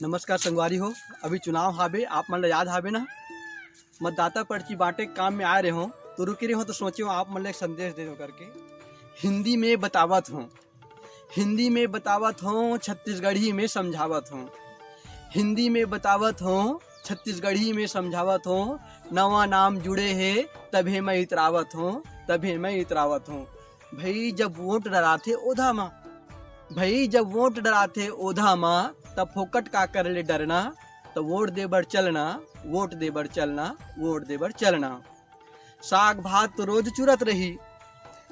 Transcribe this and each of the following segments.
नमस्कार संगवारी हो। अभी चुनाव हावे, आप मन ला याद हावे ना, मतदाता पर्ची बांटे काम में आ रहे हो तो रुके रहे हो तो सोचे हो आप मन ला एक संदेश दे दो करके। हिंदी में बतावत हो, हिंदी में बतावत हो, छत्तीसगढ़ी में समझावत हो। हिंदी में बतावत हो, छत्तीसगढ़ी में समझावत हो। नवा नाम जुड़े है तभे मैं इतरावत हूँ, तभे मैं इतरावत हूँ। भाई जब वोट डराथे ओधा माँ, भाई जब वोट डराथे ओधा माँ, तब फोकट का कर ले डरना। तो वोट दे बर चलना, वोट दे बर चलना, वोट दे बर चलना। साग भात तो रोज चुरत रही,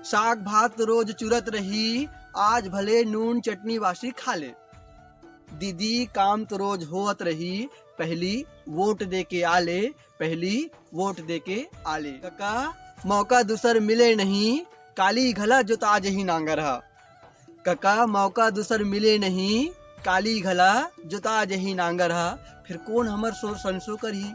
साग भात तो रोज चुरत रही। आज भले नून चटनी वासी खा ले। दीदी काम तो रोज होत रही, पहली वोट दे के आले, पहली वोट दे के आले। काका मौका दूसर मिले नहीं, काली घला जो ताज ही नांगर हा। काका मौका दूसर मिले नहीं, काली घला जो ताज ही नांगर हा। फिर कौन हमर सोर संसो करही,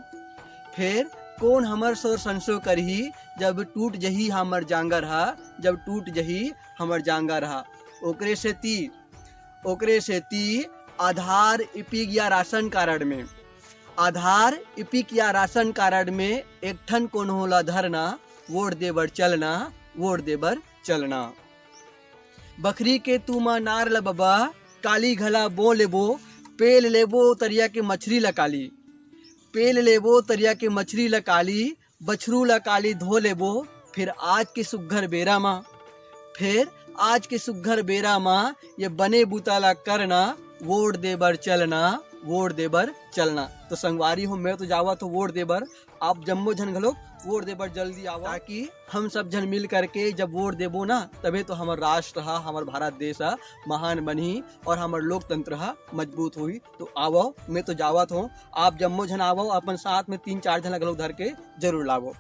फिर कौन हमर सोर संसो करही। जब टूट जही हमर जांगर हा, जब टूट जही हमर जांगर हा। ओकरे से ती आधार इपिक या राशन कार्ड में, आधार इपिक या राशन कार्ड में एक ठन कौन होला धरना। वोट दे बर चलना, वोट दे बर चलना। बकरी के तुमा नार ल बबा, काली घला बो लेबो। पेल लेबो तरिया के मछली ल काली, पेल लेबो तरिया के मछली ल काली। बछरू ल काली धो लेबो। फिर आज के सुघ्घर बेरा माँ, फिर आज के सुघ्घर बेरा माँ, ये बने बूता ला करना। वोट दे बर चलना, वोट दे बर चलना। तो संगवारी हो, मैं तो जावा तो वोट दे बर, आप जम्मो झन घलो वोट दे बर जल्दी आवा, ताकि हम सब जन मिल करके जब वोट देबो ना, तबे तो हमार राष्ट्र हा, हमार भारत देश हा महान बनी और हमार लोकतंत्र हा मजबूत हुई। तो आवो, मैं तो जावत हूँ, आप जम्मो झन आवो, अपन साथ में 3-4 झन घलो धर के जरूर लावो।